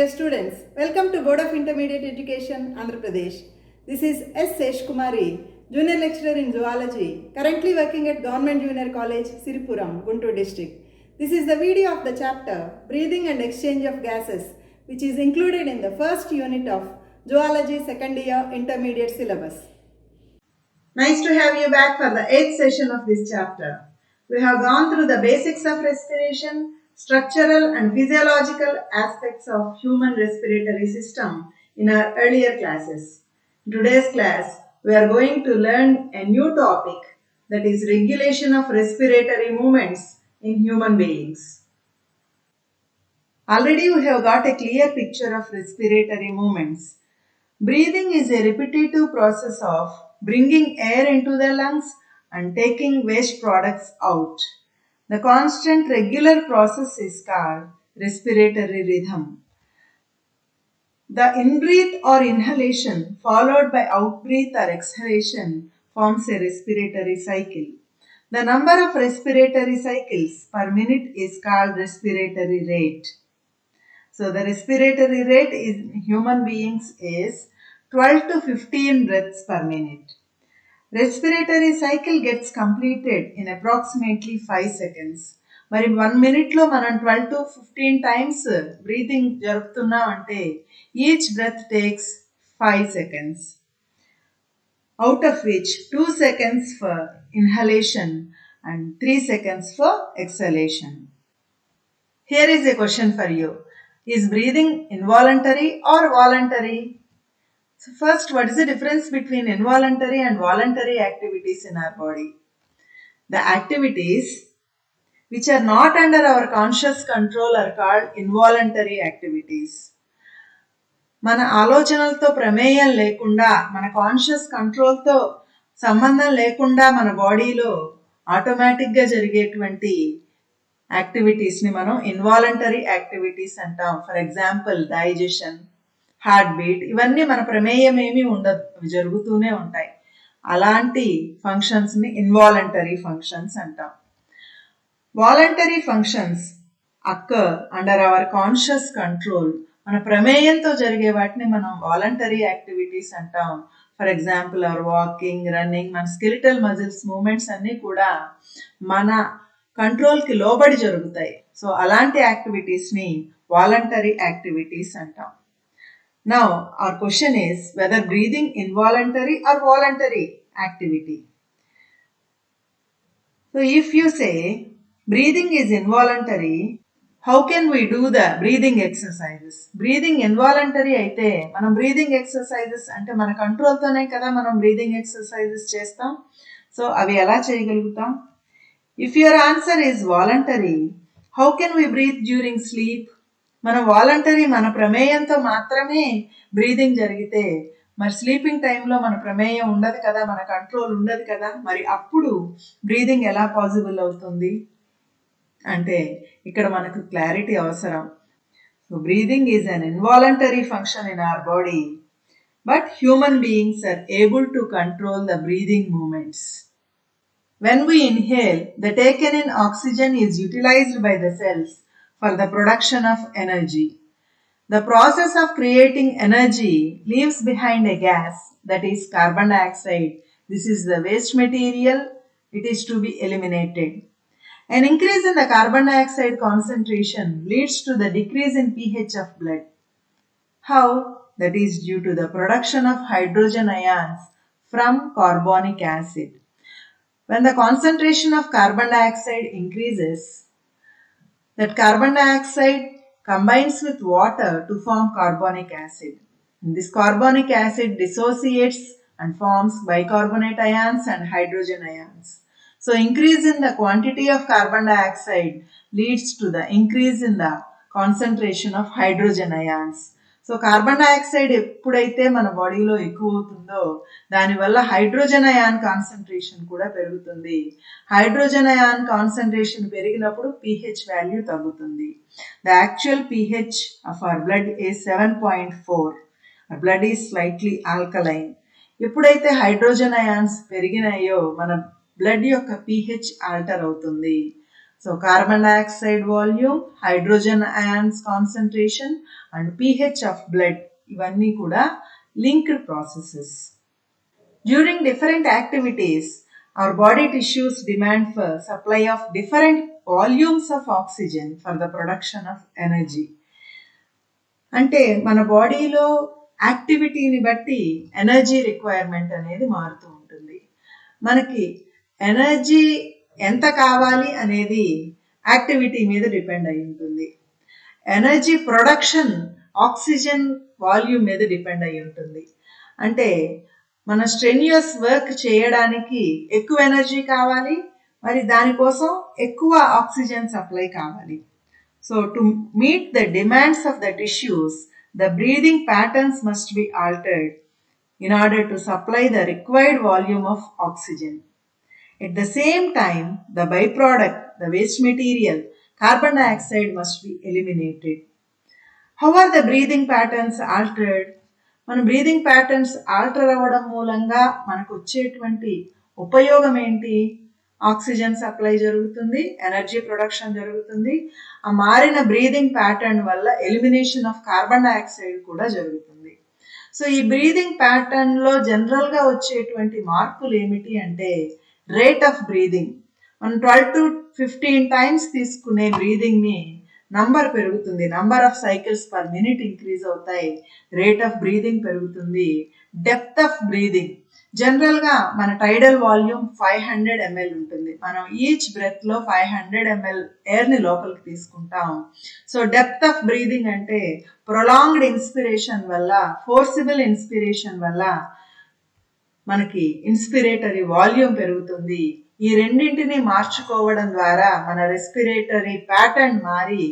Dear students, welcome to Board of Intermediate Education, Andhra Pradesh. This is S. Sesh Kumari, Junior Lecturer in Zoology, currently working at Government Junior College, Siripuram, Guntur District. This is the video of the chapter Breathing and Exchange of Gases, which is included in the first unit of Zoology second year intermediate syllabus. Nice to have you back for the 8th session of this chapter. We have gone through the basics of respiration, structural and physiological aspects of human respiratory system in our earlier classes. In today's class, we are going to learn a new topic, that is regulation of respiratory movements in human beings. Already we have got a clear picture of respiratory movements. Breathing is a repetitive process of bringing air into the lungs and taking waste products out. The constant regular process is called respiratory rhythm. The in-breath or inhalation followed by out-breath or exhalation forms a respiratory cycle. The number of respiratory cycles per minute is called respiratory rate. So the respiratory rate in human beings is 12 to 15 breaths per minute. Respiratory cycle gets completed in approximately 5 seconds. మరి 1 minute లో మనం 12 to 15 times breathing జరుపుతున్నాం అంటే each breath takes 5 seconds, out of which 2 seconds for inhalation and 3 seconds for exhalation. Here is a question for you. Is breathing involuntary or voluntary? So first, what is the difference between involuntary and voluntary activities in our body? The activities which are not under our conscious control are called involuntary activities. మన ఆలోచనలతో ప్రమేయం లేకుండా, మన conscious కంట్రోల్తో సంబంధం లేకుండా మన బాడీలో ఆటోమేటిక్గా జరిగేటువంటి యాక్టివిటీస్ని మనం ఇన్వాలంటరీ యాక్టివిటీస్ అంటాం. For example digestion, heart beat, ఇవన్నీ మన ప్రమేయం ఏమీ ఉండదు, అవి జరుగుతూనే ఉంటాయి. అలాంటి ఫంక్షన్స్ని ఇన్వాలంటరీ ఫంక్షన్స్ అంటాం. Voluntary functions occur under our conscious control. మన ప్రమేయంతో జరిగే వాటిని మనం వాలంటరీ యాక్టివిటీస్ అంటాం. For example our walking, running, మన స్కెలిటల్ మజిల్స్ మూమెంట్స్ అన్నీ కూడా మన కంట్రోల్కి లోబడి జరుగుతాయి. సో అలాంటి యాక్టివిటీస్ని వాలంటరీ యాక్టివిటీస్ అంటాం. Now our question is whether breathing involuntary or voluntary activity. So if you say breathing is involuntary, how can we do the breathing exercises? Breathing involuntary అయితే మనం breathing exercises అంటే మన కంట్రోల్తోనే కదా మనం breathing exercises చేస్తాం. So అవి ఎలా చేయగలుగుతాం? If your answer is voluntary, how can we breathe during sleep? మన వాలంటరీ, మన ప్రమేయంతో మాత్రమే బ్రీదింగ్ జరిగితే మరి స్లీపింగ్ టైంలో మన ప్రమేయం ఉండదు కదా, మన కంట్రోల్ ఉండదు కదా, మరి అప్పుడు బ్రీదింగ్ ఎలా పాసిబుల్ అవుతుంది అంటే ఇక్కడ మనకు క్లారిటీ అవసరం. So breathing is an involuntary function in our body, but human beings are able to control the breathing movements. When we inhale, the taken in oxygen is utilized by the cells for the production of energy. The process of creating energy leaves behind a gas, that is carbon dioxide. This is the waste material. It is to be eliminated. An increase in the carbon dioxide concentration leads to the decrease in pH of blood. How? That is due to the production of hydrogen ions from carbonic acid. When the concentration of carbon dioxide increases, that carbon dioxide combines with water to form carbonic acid. And this carbonic acid dissociates and forms bicarbonate ions and hydrogen ions. So increase in the quantity of carbon dioxide leads to the increase in the concentration of hydrogen ions. So carbon dioxide ఎప్పుడైతే మన బాడీలో ఎక్కువ అవుతుందో దానివల్ల hydrogen ion concentration కూడా పెరుగుతుంది. Hydrogen ion concentration పెరిగినప్పుడు pH value తగ్గుతుంది. The actual pH of our blood is 7.4. Our blood is slightly alkaline. ఎప్పుడైతే హైడ్రోజన్ అయాన్స్ పెరిగినాయో మన బ్లడ్ యొక్క pH ఆల్టర్ అవుతుంది. So carbon dioxide volume, hydrogen ions concentration and pH of blood ఇవన్నీ కూడా linked processes. During different activities, our body tissues demand for supply of different volumes of oxygen for the production of energy. అంటే మన బాడీలో యాక్టివిటీని బట్టి energy requirement అనేది మారుతూ ఉంటుంది. మనకి ఎనర్జీ ఎంత కావాలి అనేది యాక్టివిటీ మీద డిపెండ్ అయి ఉంటుంది. ఎనర్జీ ప్రొడక్షన్ ఆక్సిజన్ వాల్యూమ్ మీద డిపెండ్ అయి ఉంటుంది. అంటే మన స్ట్రెన్యూయస్ వర్క్ చేయడానికి ఎక్కువ ఎనర్జీ కావాలి, మరి దానికోసం ఎక్కువ ఆక్సిజన్ సప్లై కావాలి. So to meet the demands of the tissues, the breathing patterns must be altered in order to supply the required volume of oxygen. At the same time, the byproduct, the waste material, carbon dioxide must be eliminated. How are the breathing patterns altered? మన breathing patterns alter అవ్వడం మూలంగా మనకు వచ్చేటువంటి ఉపయోగం ఏంటి? Oxygen supply జరుగుతుంది, energy production జరుగుతుంది. ఆ మారిన బ్రీదింగ్ ప్యాటర్న్ వల్ల ఎలిమినేషన్ ఆఫ్ కార్బన్ డైఆక్సైడ్ కూడా జరుగుతుంది. సో ఈ బ్రీదింగ్ ప్యాటర్న్ లో జనరల్ గా వచ్చేటువంటి మార్పులు ఏమిటి అంటే రేట్ ఆఫ్ బ్రీదింగ్. మనం 12 to 15 టైమ్స్ తీసుకునే బ్రీదింగ్ ని నంబర్ పెరుగుతుంది, number of cycles per minute increase అవుతాయి, రేట్ ఆఫ్ బ్రీదింగ్ పెరుగుతుంది. డెప్త్ ఆఫ్ బ్రీదింగ్, జనరల్ గా మన టైడల్ వాల్యూమ్ 500 ml ఉంటుంది. మనం ఈచ్ బ్రెత్ లో 500 ml ఎయిర్ ని లోపలికి తీసుకుంటాం. సో డెప్త్ ఆఫ్ బ్రీదింగ్ అంటే ప్రొలాంగ్డ్ ఇన్స్పిరేషన్ వల్ల, ఫోర్సిబుల్ ఇన్స్పిరేషన్ వల్ల మనకి ఇన్స్పిరేటరీ వాల్యూమ్ పెరుగుతుంది. ఈ రెండింటిని మార్చుకోవడం ద్వారా మన రెస్పిరేటరీ ప్యాటర్న్ మారి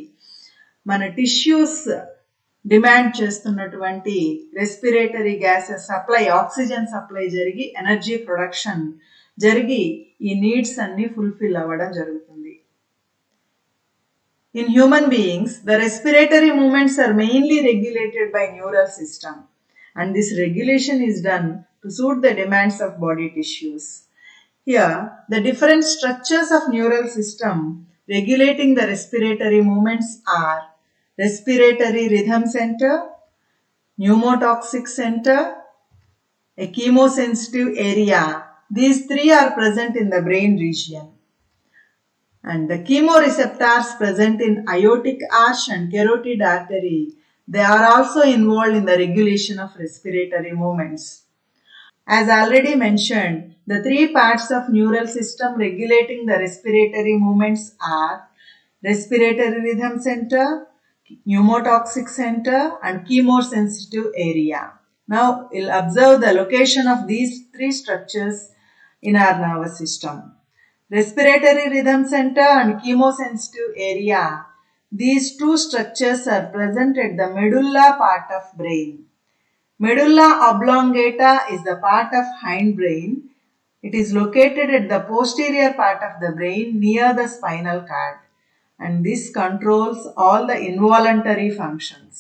మన టిష్యూస్ డిమాండ్ చేస్తున్నటువంటి respiratory gases supply, oxygen supply జరిగి ఎనర్జీ ప్రొడక్షన్ జరిగి ఈ నీడ్స్ అన్ని ఫుల్ఫిల్ అవ్వడం జరుగుతుంది. In human beings, the respiratory movements are mainly regulated by neural system, and this regulation is done to suit the demands of body tissues. Here, the different structures of neural system regulating the respiratory movements are respiratory rhythm center, pneumotoxic center, a chemosensitive area. These three are present in the brain region. And the chemoreceptors present in aortic arch and carotid artery, they are also involved in the regulation of respiratory movements. As already mentioned, the three parts of neural system regulating the respiratory movements are respiratory rhythm center, pneumotoxic center and chemosensitive area. Now we'll observe the location of these three structures in our nervous system. Respiratory rhythm center and chemosensitive area, these two structures are present at the medulla part of brain. Medulla oblongata is the part of hindbrain. It is located at the posterior part of the brain near the spinal cord, and this controls all the involuntary functions.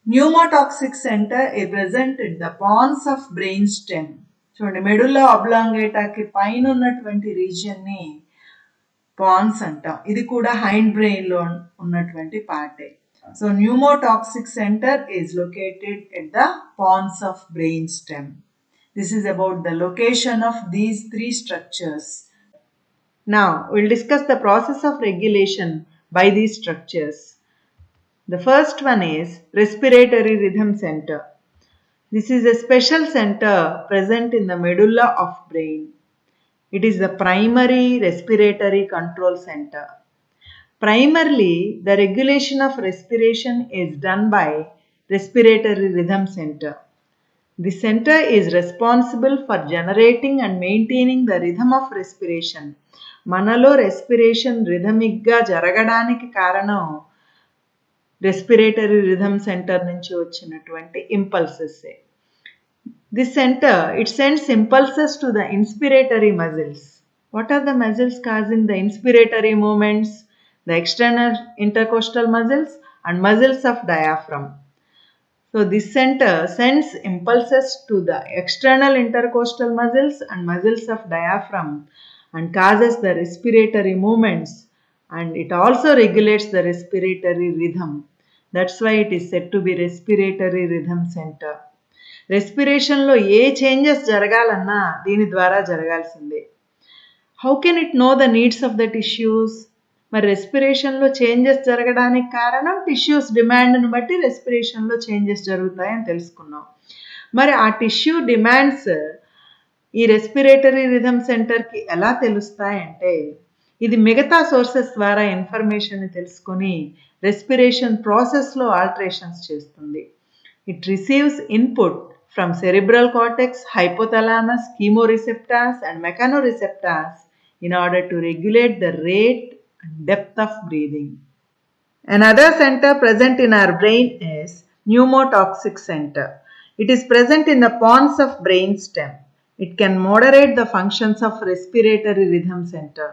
Pneumotoxic center is present at the pons of brain stem. చూడండి, medulla ఆబ్లాంగేటాకి పైన ఉన్నటువంటి region ని pans అంటాం. ఇది కూడా hind brain లో ఉన్నటువంటి పార్టే. So pneumotaxic centre is located at the pons of brain stem. This is about the location of these three structures. Now we'll discuss the process of regulation by these structures. The first one is respiratory rhythm center. This is a special center present in the medulla of brain. It is the primary respiratory control center. Primarily, the regulation of respiration is done by respiratory rhythm center. The center is responsible for generating and maintaining the rhythm of respiration. మనలో respiration rhythmic గా జరగడానికి కారణం respiratory rhythm centre నుంచి వచ్చినటువంటి impulses. This centre it sends impulses to the inspiratory muscles. What are the muscles causing the inspiratory movements? The external intercostal muscles and muscles of diaphragm. So this center sends impulses to the external intercostal muscles and muscles of diaphragm, and causes the respiratory movements, and it also regulates the respiratory rhythm. That's why it is said to be respiratory rhythm center. రెస్పిరేషన్లో ఏ changes జరగాలన్నా దీని ద్వారా జరగాల్సిందే. How can it know the needs of the tissues? మరి రెస్పిరేషన్లో changes జరగడానికి కారణం టిష్యూస్ డిమాండ్ని బట్టి రెస్పిరేషన్లో చేంజెస్ జరుగుతాయని తెలుసుకున్నాం. మరి ఆ టిష్యూ డిమాండ్స్ ఈ రెస్పిరేటరీ రిథమ్ సెంటర్కి ఎలా తెలుస్తాయంటే, ఇది మిగతా సోర్సెస్ ద్వారా ఇన్ఫర్మేషన్ని తెలుసుకొని రెస్పిరేషన్ ప్రాసెస్లో ఆల్టరేషన్స్ చేస్తుంది. It receives input from cerebral cortex, hypothalamus, chemoreceptors and mechanoreceptors in order to regulate the rate and depth of breathing. Another center present in our brain is pneumotoxic center. It is present in the pons of brainstem. It can moderate the functions of respiratory rhythm center.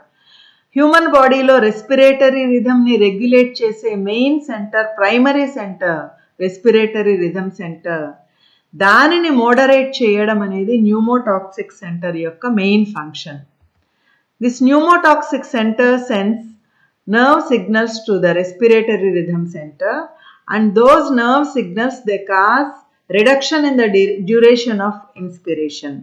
Human బాడీలో respiratory రిథమ్ని regulate చేసే main centre, primary centre respiratory rhythm centre. దానిని moderate చేయడం అనేది pneumotaxic centre యొక్క main function. This pneumotaxic centre sends nerve signals to the respiratory rhythm center, and those nerve signals they cause reduction in the duration of inspiration.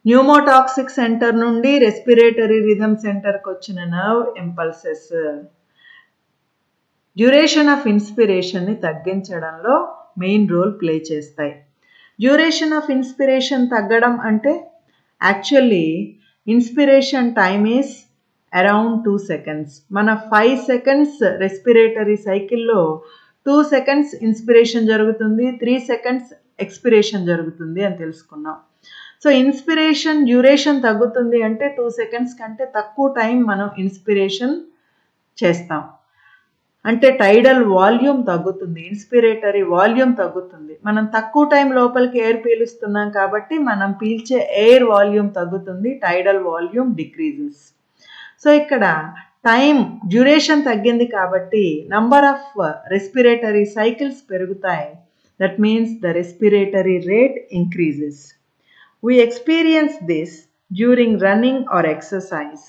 Pneumotaxic centre నుండి respiratory rhythm సెంటర్కి వచ్చిన nerve impulses duration of ఇన్స్పిరేషన్ని తగ్గించడంలో main role play చేస్తాయి. Duration of inspiration తగ్గడం అంటే actually inspiration time is around 2 seconds. మన 5 seconds respiratory సైకిల్లో 2 seconds ఇన్స్పిరేషన్ జరుగుతుంది, 3 seconds ఎక్స్పిరేషన్ జరుగుతుంది అని తెలుసుకున్నాం. సో ఇన్స్పిరేషన్ డ్యూరేషన్ తగ్గుతుంది అంటే 2 seconds కంటే తక్కువ టైం మనం ఇన్స్పిరేషన్ చేస్తాం. అంటే టైడల్ వాల్యూమ్ తగ్గుతుంది, ఇన్స్పిరేటరీ వాల్యూమ్ తగ్గుతుంది. మనం తక్కువ టైం లోపలికి ఎయిర్ పీలుస్తున్నాం కాబట్టి మనం పీల్చే ఎయిర్ వాల్యూమ్ తగ్గుతుంది, టైడల్ వాల్యూమ్ డిక్రీజెస్. సో ఇక్కడ టైం డ్యూరేషన్ తగ్గింది కాబట్టి నంబర్ ఆఫ్ రెస్పిరేటరీ సైకిల్స్ పెరుగుతాయి. That means the respiratory rate increases. We experience this during running or exercise.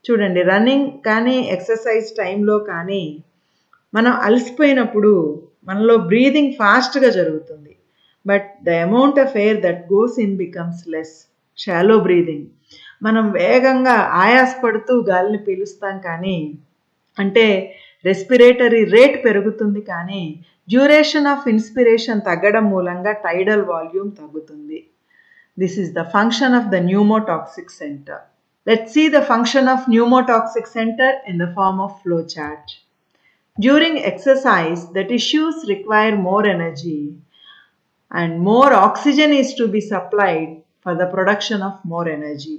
చూడండి, రన్నింగ్ కానీ ఎక్సర్సైజ్ టైంలో కానీ మనం అలసిపోయినప్పుడు మనలో బ్రీదింగ్ ఫాస్ట్గా జరుగుతుంది. But the amount of air that goes in becomes less, shallow breathing. మనం వేగంగా ఆయాసపడుతూ గాలిని పీలుస్తాం కానీ అంటే రెస్పిరేటరీ రేట్ పెరుగుతుంది కానీ డ్యూరేషన్ ఆఫ్ ఇన్స్పిరేషన్ తగ్గడం మూలంగా టైడల్ వాల్యూమ్ తగ్గుతుంది. This is the function of the pneumotaxic centre. Let's see the function of pneumotoxic center in the form of flow chart. During exercise, the tissues require more energy and more oxygen is to be supplied for the production of more energy.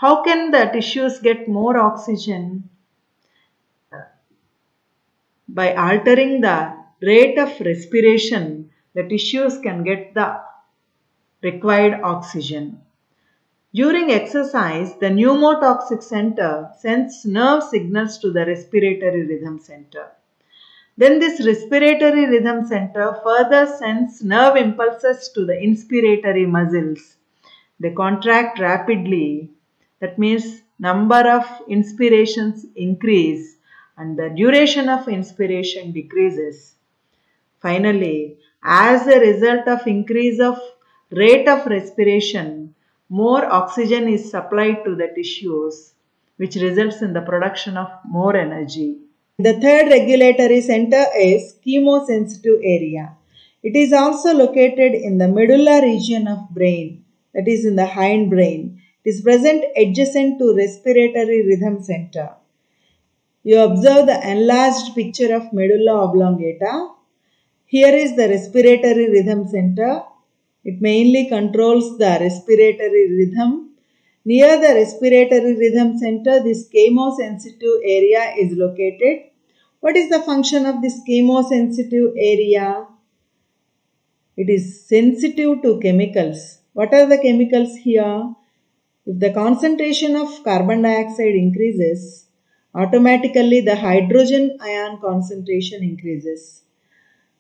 How can the tissues get more oxygen? By altering the rate of respiration, the tissues can get the required oxygen. During exercise, the pneumotoxic center sends nerve signals to the respiratory rhythm center. Then this respiratory rhythm center further sends nerve impulses to the inspiratory muscles. They contract rapidly. That means number of inspirations increase and the duration of inspiration decreases. Finally, as a result of increase of rate of respiration, more oxygen is supplied to the tissues, which results in the production of more energy. The third regulatory center is chemosensitive area. It is also located in the medulla region of brain, that is in the hind brain. It is present adjacent to respiratory rhythm center. You observe the enlarged picture of medulla oblongata. Here is the respiratory rhythm center. It mainly controls the respiratory rhythm. Near the respiratory rhythm center, this chemosensitive area is located. What is the function of this chemosensitive area? It is sensitive to chemicals. What are the chemicals here? If the concentration of carbon dioxide increases, automatically the hydrogen ion concentration increases.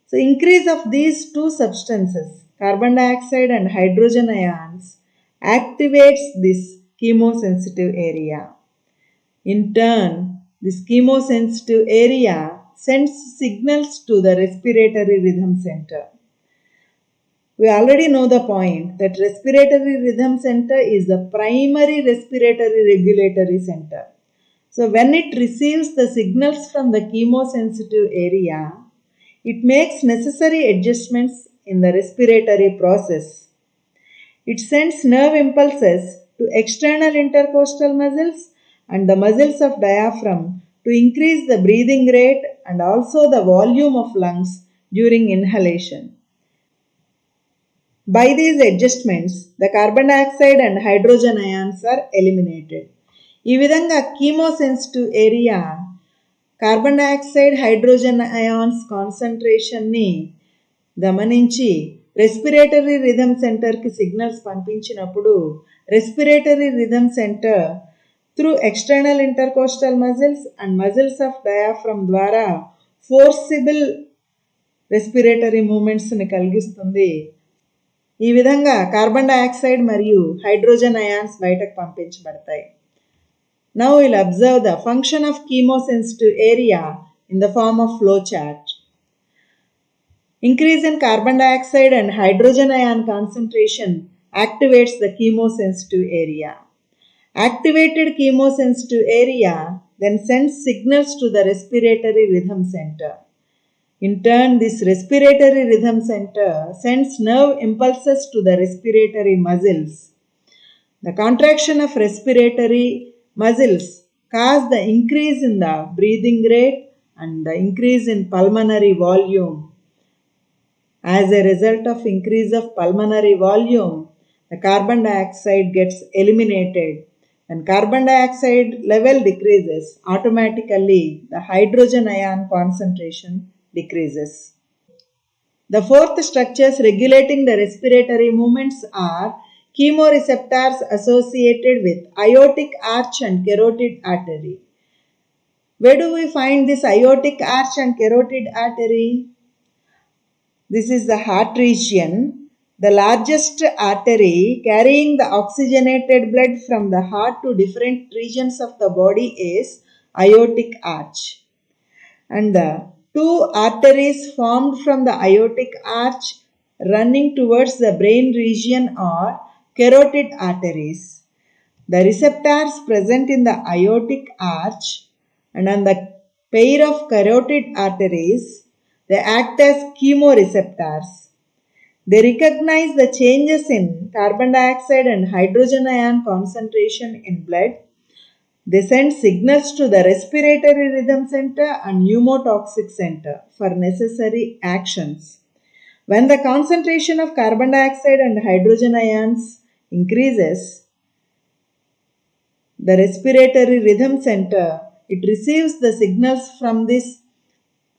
So increase of these two substances, carbon dioxide and hydrogen ions, activates this chemosensitive area. In turn, this chemosensitive area sends signals to the respiratory rhythm center. We already know the point that respiratory rhythm center is the primary respiratory regulatory center. So when it receives the signals from the chemosensitive area, it makes necessary adjustments in the respiratory process. It sends nerve impulses to external intercostal muscles and the muscles of diaphragm to increase the breathing rate and also the volume of lungs during inhalation. By these adjustments, the carbon dioxide and hydrogen ions are eliminated. ఈ విధంగా chemosensitive area carbon dioxide hydrogen ions కాన్సంట్రేషన్ని గమనించి respiratory rhythm సెంటర్కి signals పంపించినప్పుడు respiratory rhythm centre through external intercostal muscles and muscles of diaphragm ద్వారా forcible respiratory మూమెంట్స్ని కలిగిస్తుంది. ఈ విధంగా కార్బన్ డయాక్సైడ్ మరియు హైడ్రోజన్ అయాన్స్ బయటకు పంపించబడతాయి. Now we'll observe the function of chemosensitive area in the form of flowchart. Increase in carbon dioxide and hydrogen ion concentration activates the chemosensitive area. Activated chemosensitive area then sends signals to the respiratory rhythm center. In turn, this respiratory rhythm center sends nerve impulses to the respiratory muscles. The contraction of respiratory muscles cause the increase in the breathing rate and the increase in pulmonary volume. As a result of increase of pulmonary volume, the carbon dioxide gets eliminated. When carbon dioxide level decreases, automatically the hydrogen ion concentration decreases. The fourth structures regulating the respiratory movements are chemoreceptors associated with aortic arch and carotid artery. Where do we find this aortic arch and carotid artery? This is the heart region. The largest artery carrying the oxygenated blood from the heart to different regions of the body is aortic arch. And the two arteries formed from the aortic arch running towards the brain region are carotid arteries. The receptors present in the aortic arch and on the pair of carotid arteries, they act as chemoreceptors. They recognize the changes in carbon dioxide and hydrogen ion concentration in blood. They send signals to the respiratory rhythm center and pneumotoxic center for necessary actions. When the concentration of carbon dioxide and hydrogen ions increases, the respiratory rhythm center, it receives the signals from this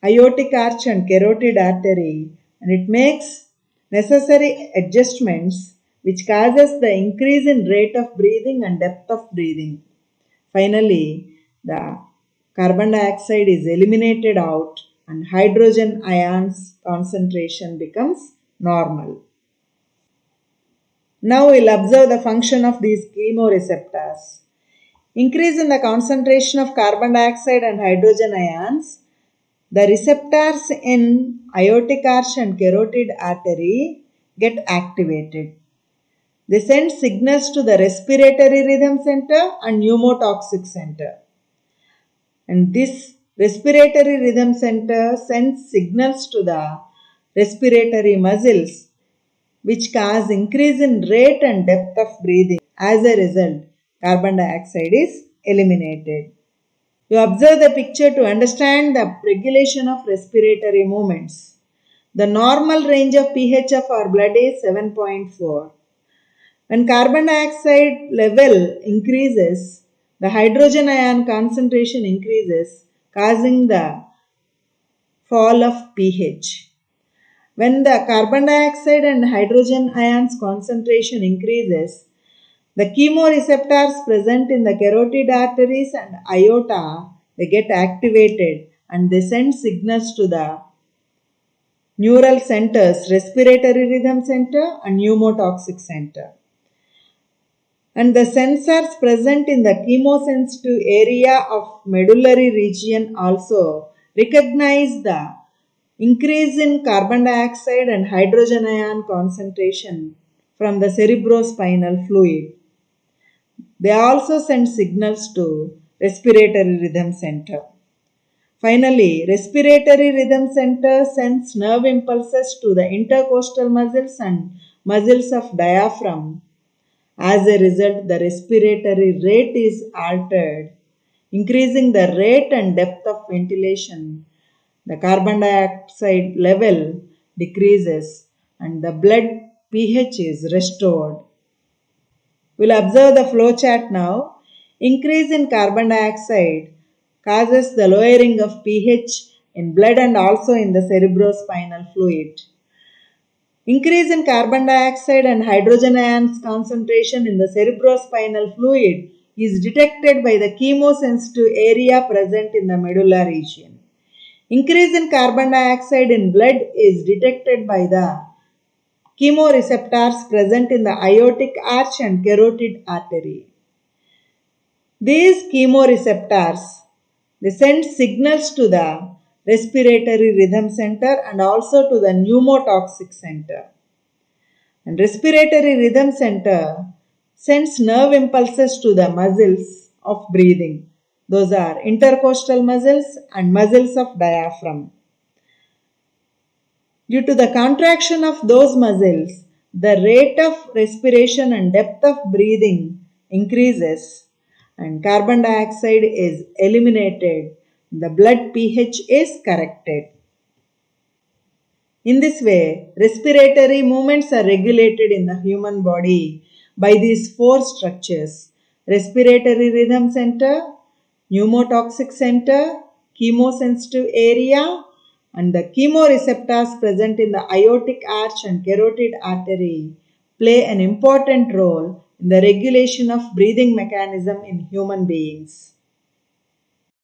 aortic arch and carotid artery and it makes necessary adjustments which causes the increase in rate of breathing and depth of breathing. Finally, the carbon dioxide is eliminated out and hydrogen ions concentration becomes normal. Now we'll observe the function of these chemoreceptors. Increase in the concentration of carbon dioxide and hydrogen ions. The receptors in aortic arch and carotid artery get activated. They send signals to the respiratory rhythm center and pneumotoxic center. And this respiratory rhythm center sends signals to the respiratory muscles which cause increase in rate and depth of breathing. As a result, carbon dioxide is eliminated. You observe the picture to understand the regulation of respiratory movements. The normal range of pH of our blood is 7.4. When carbon dioxide level increases, the hydrogen ion concentration increases, causing the fall of pH. When the carbon dioxide and hydrogen ions concentration increases, the chemoreceptors present in the carotid arteries and aorta, they get activated and they send signals to the neural centers, respiratory rhythm center and pneumotoxic center. And the sensors present in the chemosensitive area of medullary region also recognize the increase in carbon dioxide and hydrogen ion concentration from the cerebrospinal fluid. They also send signals to respiratory rhythm center. Finally, respiratory rhythm center sends nerve impulses to the intercostal muscles and muscles of diaphragm. As a result, the respiratory rate is altered, increasing the rate and depth of ventilation. The carbon dioxide level decreases and the blood pH is restored. We'll observe the flow chart now. Increase in carbon dioxide causes the lowering of pH in blood and also in the cerebrospinal fluid. Increase in carbon dioxide and hydrogen ions concentration in the cerebrospinal fluid is detected by the chemosensitive area present in the medulla region. Increase in carbon dioxide in blood is detected by the chemoreceptors present in the aortic arch and carotid artery. These chemoreceptors, they send signals to the respiratory rhythm center and also to the pneumotoxic center. And respiratory rhythm center sends nerve impulses to the muscles of breathing. Those are intercostal muscles and muscles of diaphragm. Due to the contraction of those muscles, the rate of respiration and depth of breathing increases and carbon dioxide is eliminated. The blood pH is corrected. In this way, respiratory movements are regulated in the human body by these four structures: respiratory rhythm center, pneumotoxic center, chemosensitive area, and the chemoreceptors present in the aortic arch and carotid artery play an important role in the regulation of breathing mechanism in human beings.